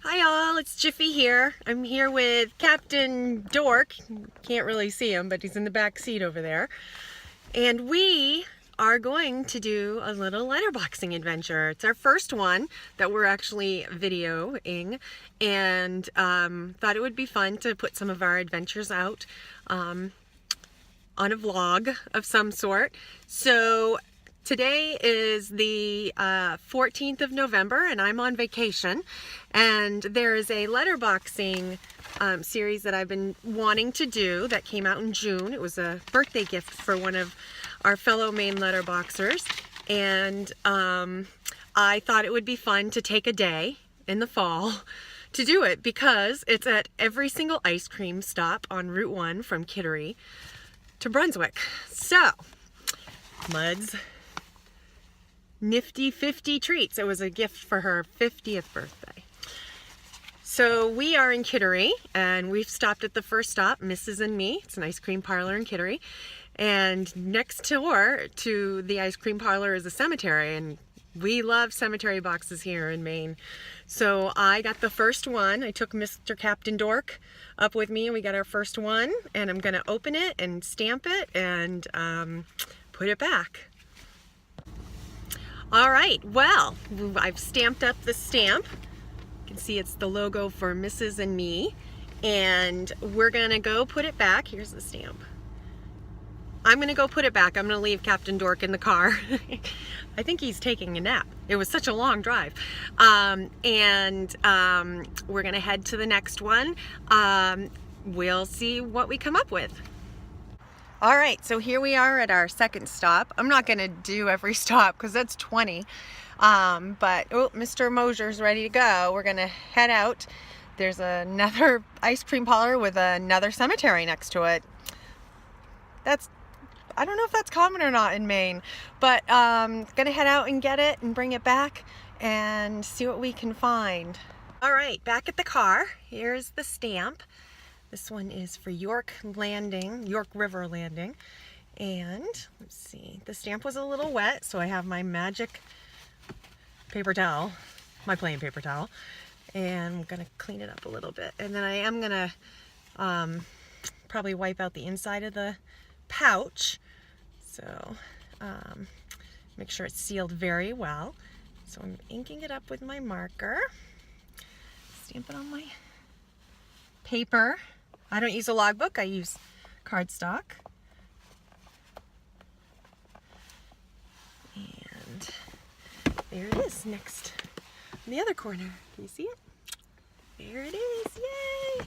Hi all, it's Jiffy here. I'm here with Captain Dork. Can't really see him, but he's in the back seat over there. And we are going to do a little letterboxing adventure. It's our first one that we're actually videoing, and thought it would be fun to put some of our adventures out on a vlog of some sort. So today is the 14th of November and I'm on vacation, and there is a letterboxing series that I've been wanting to do that came out in June. It was a birthday gift for one of our fellow Maine letterboxers, and I thought it would be fun to take a day in the fall to do it because it's at every single ice cream stop on Route 1 from Kittery to Brunswick. So, Mud's Nifty 50 treats. It was a gift for her 50th birthday. So we are in Kittery, and we've stopped at the first stop, Mrs. and Me. It's an ice cream parlor in Kittery. And next door to the ice cream parlor is a cemetery, and we love cemetery boxes here in Maine. So I got the first one. I took Mr. Captain Dork up with me, and we got our first one. And I'm going to open it and stamp it and put it back. All right, well, I've stamped up the stamp. You can see it's the logo for Mrs. and Me, and we're gonna go put it back. Here's the stamp. I'm gonna go put it back. I'm gonna leave Captain Dork in the car. I think he's taking a nap. It was such a long drive. We're gonna head to the next one. We'll see what we come up with. All right, so here we are at our second stop. I'm not gonna do every stop because that's 20. But Mr. Mosier's ready to go. We're gonna head out. There's another ice cream parlor with another cemetery next to it. I don't know if that's common or not in Maine, but gonna head out and get it and bring it back and see what we can find. All right, back at the car. Here's the stamp. This one is for York River Landing. And let's see, the stamp was a little wet, so I have my magic paper towel, my plain paper towel, and I'm gonna clean it up a little bit. And then I am gonna probably wipe out the inside of the pouch. So make sure it's sealed very well. So I'm inking it up with my marker, stamp it on my paper. I don't use a logbook, I use cardstock. And there it is, next in the other corner. Can you see it? There it is, yay!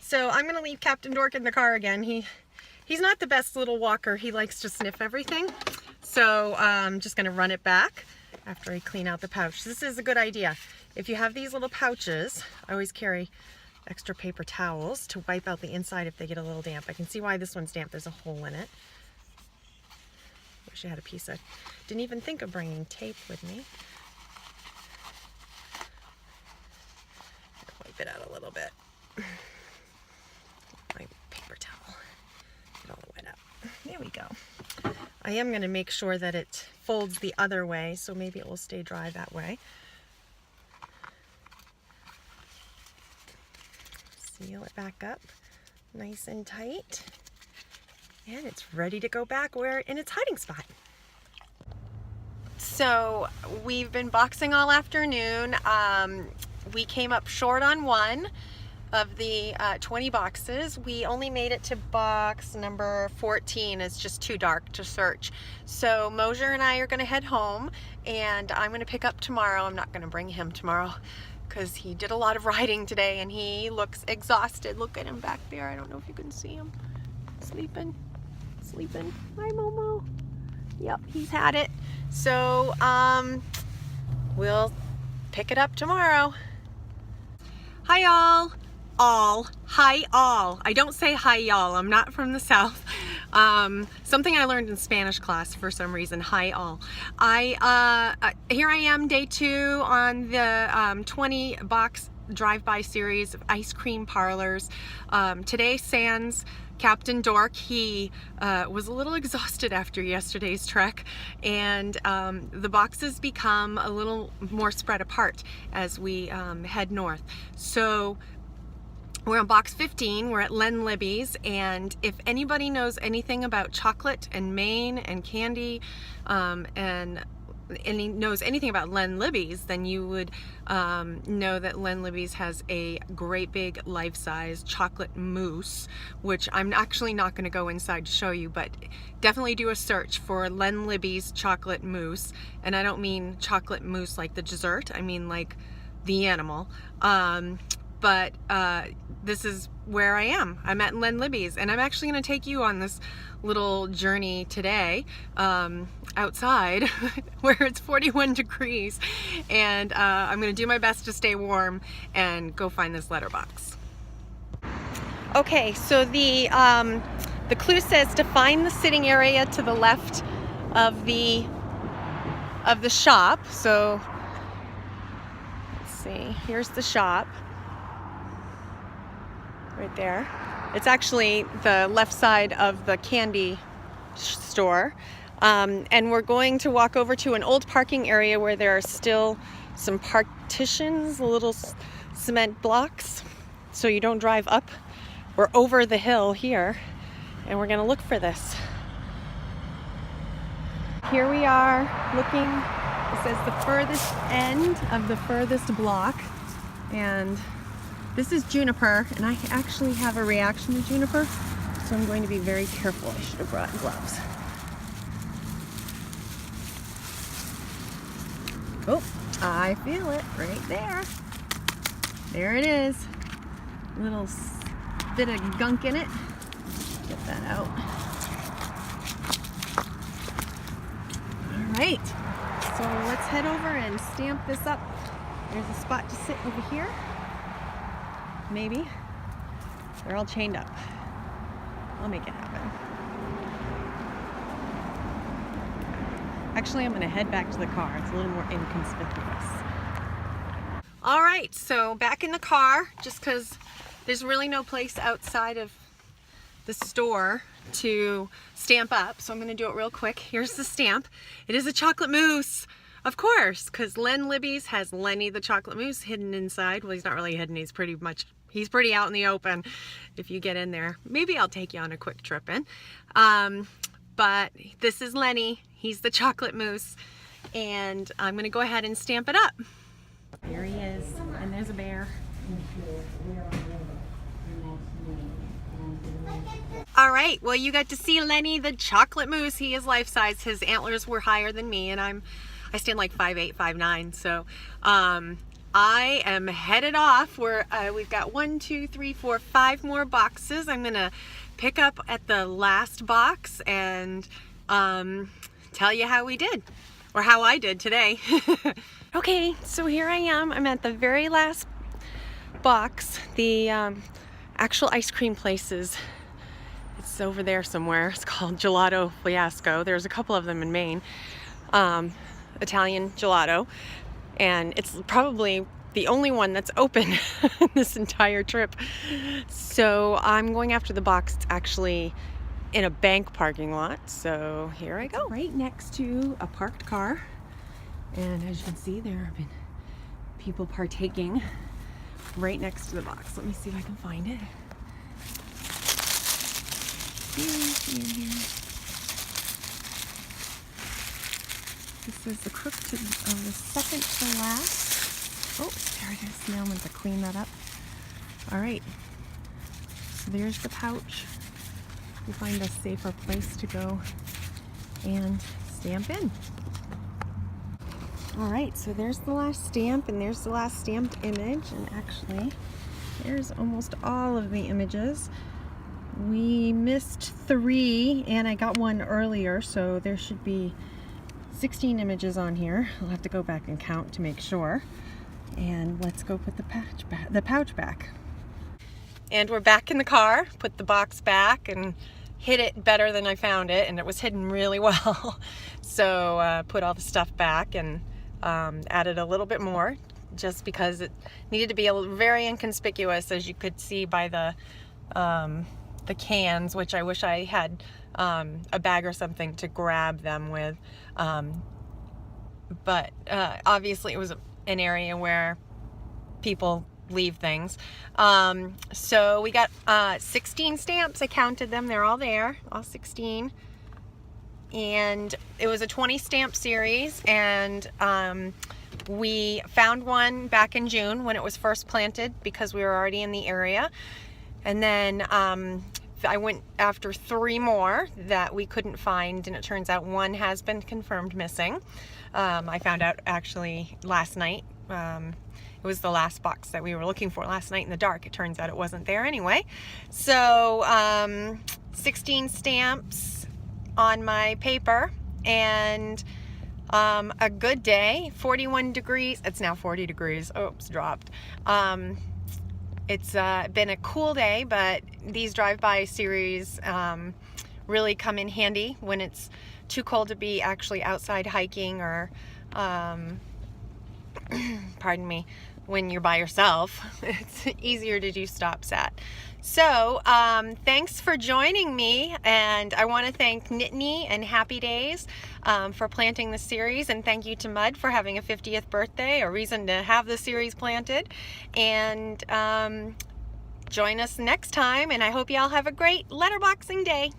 So I'm gonna leave Captain Dork in the car again. He's not the best little walker. He likes to sniff everything. So I'm just gonna run it back after I clean out the pouch. This is a good idea. If you have these little pouches, I always carry extra paper towels to wipe out the inside if they get a little damp. I can see why this one's damp. There's a hole in it. Wish I had a piece of... Didn't even think of bringing tape with me. Wipe it out a little bit. My paper towel. Get all the wet out. There we go. I am going to make sure that it folds the other way, so maybe it will stay dry that way. Seal it back up nice and tight, and it's ready to go back in its hiding spot. So we've been boxing all afternoon. We came up short on one of the 20 boxes. We only made it to box number 14. It's just too dark to search. So Mosier and I are going to head home, and I'm going to pick up tomorrow. I'm not going to bring him tomorrow because he did a lot of riding today and he looks exhausted. Look at him back there. I don't know if you can see him. Sleeping. Hi, Momo. Yep, he's had it. So we'll pick it up tomorrow. Hi y'all. Hi all. I don't say hi y'all. I'm not from the South. Something I learned in Spanish class for some reason. Hi all. Here I am, day 2 on the 20 box drive-by series of ice cream parlors. Today sans Captain Dork. He was a little exhausted after yesterday's trek, and the boxes become a little more spread apart as we head north. So we're on box 15. We're at Len Libby's, and if anybody knows anything about chocolate and Maine and candy, and he knows anything about Len Libby's, then you would know that Len Libby's has a great big life-size chocolate mousse, which I'm actually not going to go inside to show you, but definitely do a search for Len Libby's chocolate mousse. And I don't mean chocolate mousse like the dessert, I mean like the animal. But this is where I am. I'm at Len Libby's, and I'm actually going to take you on this little journey today outside where it's 41 degrees, and I'm going to do my best to stay warm and go find this letterbox. Okay, so the clue says to find the sitting area to the left of the shop. So let's see, here's the shop. Right there. It's actually the left side of the candy store. And we're going to walk over to an old parking area where there are still some partitions, little cement blocks, so you don't drive up or over the hill here. And we're gonna look for this. Here we are looking, it says the furthest end of the furthest block. And this is juniper, and I actually have a reaction to juniper, so I'm going to be very careful. I should have brought gloves. Oh, I feel it right there. There it is. Little bit of gunk in it. Get that out. All right, so let's head over and stamp this up. There's a spot to sit over here. Maybe. They're all chained up. I'll make it happen. Actually, I'm going to head back to the car. It's a little more inconspicuous. All right, so back in the car, just because there's really no place outside of the store to stamp up, so I'm going to do it real quick. Here's the stamp. It is a chocolate mousse. Of course, because Len Libby's has Lenny the chocolate mousse hidden inside. Well, he's not really hidden. He's pretty out in the open if you get in there. Maybe I'll take you on a quick trip in. But this is Lenny. He's the chocolate mousse. And I'm going to go ahead and stamp it up. There he is. And there's a bear. All right. Well, you got to see Lenny the chocolate mousse. He is life-size. His antlers were higher than me, and I stand like 5'8", 5'9". So I am headed off. We've got 1, 2, 3, 4, 5 more boxes. I'm gonna pick up at the last box and tell you how we did, or how I did today. Okay, so here I am. I'm at the very last box. The actual ice cream places. It's over there somewhere. It's called Gelato Fiasco. There's a couple of them in Maine. Italian gelato, and it's probably the only one that's open this entire trip. So I'm going after the box. It's actually in a bank parking lot, so here I go. It's right next to a parked car, and as you can see, there have been people partaking right next to the box. Let me see if I can find it. See in here. This is the crook of the second to last. Oh, there it is. Now I'm going to clean that up. All right. So there's the pouch. We'll find a safer place to go and stamp in. All right, so there's the last stamp, and there's the last stamped image. And actually, there's almost all of the images. We missed 3, and I got one earlier, so there should be 16 images on here. I'll have to go back and count to make sure. And let's go put the pouch back. And we're back in the car, put the box back, and hid it better than I found it, and it was hidden really well. So put all the stuff back and added a little bit more, just because it needed to be very inconspicuous, as you could see by the cans, which I wish I had a bag or something to grab them with. But obviously it was an area where people leave things. So we got 16 stamps. I counted them. They're all there, all 16. And it was a 20 stamp series, and we found one back in June when it was first planted because we were already in the area. And then I went after 3 more that we couldn't find, and it turns out one has been confirmed missing. I found out actually last night. It was the last box that we were looking for last night in the dark. It turns out it wasn't there anyway. So 16 stamps on my paper, and a good day. 41 degrees. It's now 40 degrees. Oops, dropped. It's been a cool day, but these drive-by series really come in handy when it's too cold to be actually outside hiking, or pardon me, when you're by yourself. It's easier to do stops at. So thanks for joining me, and I want to thank Nittany and Happy Days for planting the series, and thank you to Mud for having a 50th birthday, a reason to have the series planted. And join us next time, and I hope you all have a great letterboxing day.